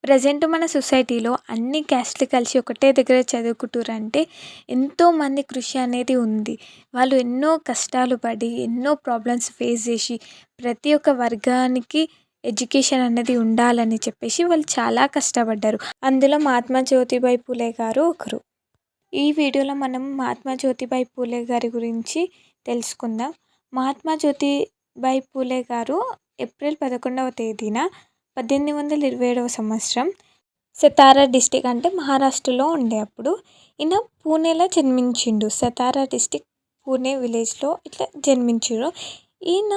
Present మన సొసైటీలో అన్ని క్యాస్ట్లు కలిసి ఒకటే దగ్గర చదువుకుంటుర్రంటే ఎంతోమంది కృషి అనేది ఉంది. వాళ్ళు ఎన్నో కష్టాలు పడి, ఎన్నో ప్రాబ్లమ్స్ ఫేస్ చేసి, ప్రతి ఒక్క వర్గానికి ఎడ్యుకేషన్ అనేది ఉండాలని చెప్పేసి వాళ్ళు చాలా కష్టపడ్డారు. అందులో మహాత్మా జ్యోతిబాయి పూలే గారు ఒకరు. ఈ వీడియోలో మనం మహాత్మా జ్యోతిబాయి పూలే గారి గురించి తెలుసుకుందాం. మహాత్మా జ్యోతిబాయి పూలే గారు ఏప్రిల్ 11వ తేదీన 1827వ సంవత్సరం సతారా డిస్టిక్ అంటే మహారాష్ట్రలో ఉండే అప్పుడు ఈయన పూణేలో జన్మించిండు. సతారా డిస్టిక్ పూణే విలేజ్లో ఇట్లా జన్మించారు. ఈయన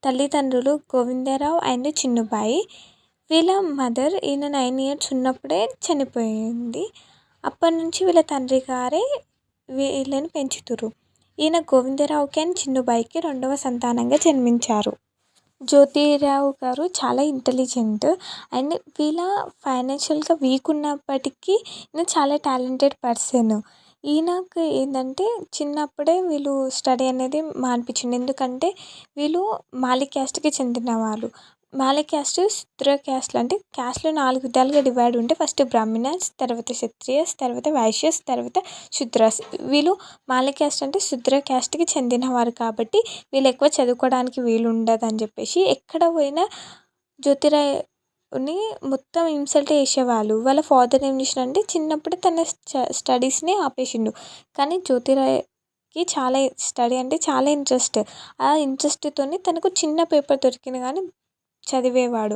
తల్లిదండ్రులు గోవిందరావు అండ్ చిన్నుబాయి. వీళ్ళ మదర్ ఈయన 9 years ఉన్నప్పుడే చనిపోయింది. అప్పటి నుంచి వీళ్ళ తండ్రి గారే వీళ్ళని పెంచుతురు. ఈయన గోవిందరావుకి అండ్ చిన్నుబాయికి రెండవ సంతానంగా జన్మించారు. జ్యోతిరావు గారు చాలా ఇంటెలిజెంట్ అండ్ వీళ్ళ ఫైనాన్షియల్గా వీక్ ఉన్నప్పటికీ ఈయన చాలా టాలెంటెడ్ పర్సన్. ఈయనకు ఏంటంటే చిన్నప్పుడే వీళ్ళు స్టడీ అనేది మానిపించిండు. ఎందుకంటే వీళ్ళు మాలి క్యాస్ట్కి చెందిన వాళ్ళు. మాలి క్యాస్ట్ శూద్ర క్యాస్ట్లు అంటే క్యాస్ట్లు 4 విధాలుగా డివైడ్ ఉంటే ఫస్ట్ బ్రాహ్మిణస్, తర్వాత క్షత్రియస్, తర్వాత వైశ్యస్, తర్వాత శూద్రస్. వీళ్ళు మాలి క్యాస్ట్ అంటే శూద్ర క్యాస్ట్కి చెందినవారు కాబట్టి వీళ్ళు ఎక్కువ చదువుకోవడానికి వీలు ఉండదని చెప్పేసి ఎక్కడ పోయినా జ్యోతిరావుని మొత్తం ఇన్సల్ట్ చేసేవాళ్ళు. వాళ్ళ ఫాదర్ ఏం చేసిండంటే చిన్నప్పుడే తన స్టడీస్ని ఆపేసిండు. కానీ జ్యోతిరావుకి చాలా స్టడీ అంటే చాలా ఇంట్రెస్ట్. ఆ ఇంట్రెస్ట్తోని తనకు చిన్న పేపర్ దొరికిన కానీ చదివేవాడు.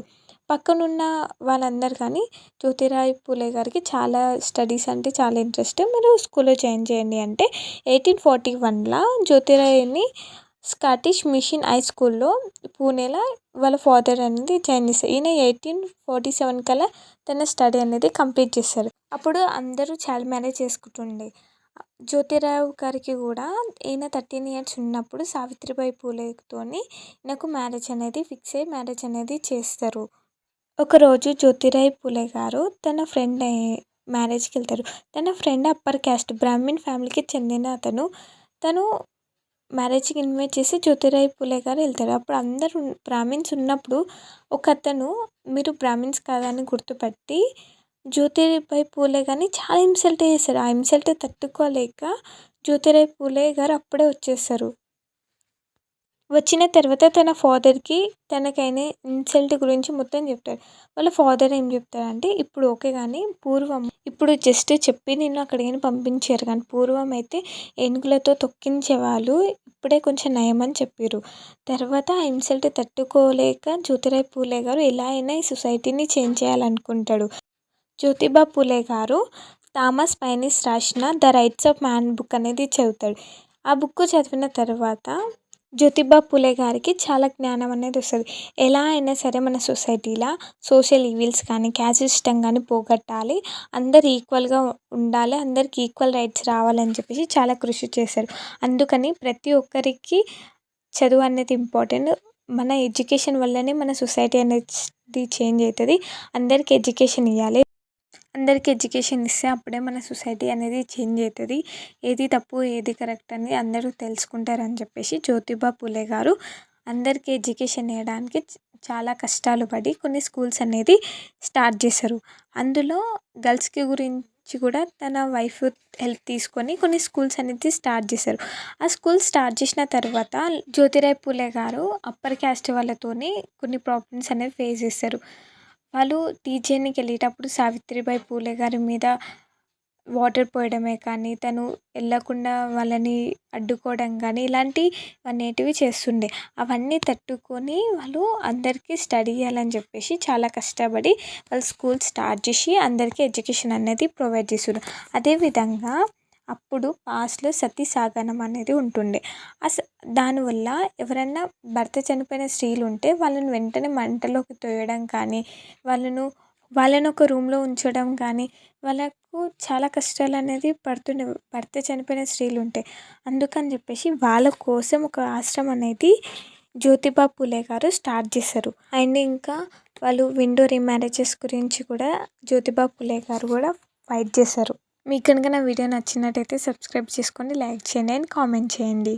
పక్కనున్న వాళ్ళందరూ కానీ జ్యోతిరావు పూలే గారికి చాలా స్టడీస్ అంటే చాలా ఇంట్రెస్ట్, మీరు స్కూల్లో జాయిన్ చేయండి అంటే 1841లో జ్యోతిరావుని స్కాటిష్ మిషన్ హై స్కూల్లో పూణేలో వాళ్ళ ఫాదర్ అనేది జాయిన్ చేస్తారు. ఈయన 1847 కల్లా తన స్టడీ అనేది కంప్లీట్ చేస్తారు. అప్పుడు అందరూ చైల్డ్ మ్యారేజ్ చేసుకుంటుండే. జ్యోతిరావు గారికి కూడా ఈయన 13 years ఉన్నప్పుడు సావిత్రిబాయి పూలేతోని ఈయనకు మ్యారేజ్ అనేది ఫిక్స్ అయ్యి మ్యారేజ్ అనేది చేస్తారు. ఒకరోజు జ్యోతిరావు పూలే గారు తన ఫ్రెండ్ మ్యారేజ్కి వెళ్తారు. తన ఫ్రెండ్ అప్పర్ క్యాస్ట్ బ్రాహ్మిన్ ఫ్యామిలీకి చెందిన తను మ్యారేజ్కి ఇన్వైట్ చేసి జ్యోతిరావు పూలే గారు వెళ్తారు. అప్పుడు అందరూ బ్రాహ్మిన్స్ ఉన్నప్పుడు ఒకతను మీరు బ్రాహ్మిన్స్ కాదని గుర్తుపట్టి జ్యోతిరావు పూలే గారిని చాలా ఇన్సల్ట్ చేస్తారు. ఆ ఇన్సల్ట్ తట్టుకోలేక జ్యోతిరావు పూలే గారు అప్పుడే వచ్చేస్తారు. వచ్చిన తర్వాత తన ఫాదర్కి తనకైన ఇన్సల్ట్ గురించి మొత్తం చెప్తాడు. వాళ్ళ ఫాదర్ ఏం చెప్తారంటే ఇప్పుడు ఓకే కానీ ఇప్పుడు జస్ట్ చెప్పి నిన్ను అక్కడికి పంపించారు కానీ పూర్వం అయితే ఏనుగులతో తొక్కించేవాళ్ళు, ఇప్పుడే కొంచెం నయం అని చెప్పారు. తర్వాత ఆ ఇన్సల్ట్ తట్టుకోలేక జ్యోతిరావు పూలే గారు ఎలా అయినా ఈ సొసైటీని చేంజ్ చేయాలనుకుంటాడు. జ్యోతిబా పూలే గారు థామస్ పైనిస్ రాసిన the rights of man book అనేది చదువుతాడు. ఆ బుక్ చదివిన తర్వాత జ్యోతిబా పూలే గారికి చాలా జ్ఞానం అనేది వస్తుంది. ఎలా అయినా సరే మన సొసైటీలో సోషల్ ఈవిల్స్ కానీ క్యాస్ట్ సిస్టమ్ కానీ పోగొట్టాలి, అందరు ఈక్వల్గా ఉండాలి, అందరికి ఈక్వల్ రైట్స్ రావాలని చెప్పేసి చాలా కృషి చేశారు. అందుకని ప్రతి ఒక్కరికి చదువు అనేది ఇంపార్టెంట్. మన ఎడ్యుకేషన్ వల్లనే మన సొసైటీ అనేది చేంజ్ అవుతుంది. అందరికీ ఎడ్యుకేషన్ ఇవ్వాలి. అందరికీ ఎడ్యుకేషన్ ఇస్తే అప్పుడే మన సొసైటీ అనేది చేంజ్ అవుతుంది. ఏది తప్పు ఏది కరెక్ట్ అని అందరూ తెలుసుకుంటారని చెప్పేసి జ్యోతిబా పూలే గారు అందరికీ ఎడ్యుకేషన్ ఇవ్వడానికి చాలా కష్టాలు పడి కొన్ని స్కూల్స్ అనేది స్టార్ట్ చేశారు. అందులో గర్ల్స్కి గురించి కూడా తన వైఫ్ హెల్ప్ తీసుకొని కొన్ని స్కూల్స్ అనేది స్టార్ట్ చేశారు. ఆ స్కూల్ స్టార్ట్ చేసిన తర్వాత జ్యోతిరావు పూలే గారు అప్పర్ క్యాస్ట్ వాళ్ళతోని కొన్ని ప్రాబ్లమ్స్ అనేవి ఫేస్ చేస్తారు. వాళ్ళు టీచర్కి వెళ్ళేటప్పుడు సావిత్రిబాయి పూలే గారి మీద వాటర్ పోయడమే కానీ తను వెళ్ళకుండా వాళ్ళని అడ్డుకోవడం కానీ ఇలాంటివి చేస్తుండే. అవన్నీ తట్టుకొని వాళ్ళు అందరికీ స్టడీ చేయాలని చెప్పేసి చాలా కష్టపడి వాళ్ళు స్కూల్ స్టార్ట్ చేసి అందరికీ ఎడ్యుకేషన్ అనేది ప్రొవైడ్ చేస్తున్నారు. అదేవిధంగా అప్పుడు పాస్ట్లో సతీ సహగమనం అనేది ఉంటుండే. దానివల్ల ఎవరైనా భర్త చనిపోయిన స్త్రీలు ఉంటే వాళ్ళని వెంటనే మంటలోకి తోయడం కానీ వాళ్ళను ఒక రూమ్లో ఉంచడం కానీ వాళ్ళకు చాలా కష్టాలు అనేది పడుతుండే భర్త చనిపోయిన స్త్రీలు ఉంటే. అందుకని చెప్పేసి వాళ్ళ కోసం ఒక ఆశ్రమం అనేది జ్యోతిబా పూలే గారు స్టార్ట్ చేశారు. అండ్ ఇంకా వాళ్ళు విండో రీమ్యారేజెస్ గురించి కూడా జ్యోతిబా పూలే గారు కూడా ఫైట్ చేశారు. మీకు కనుక నా వీడియో నచ్చినట్టయితే సబ్స్క్రైబ్ చేసుకోండి, లైక్ చేయండి అండ్ కామెంట్ చేయండి.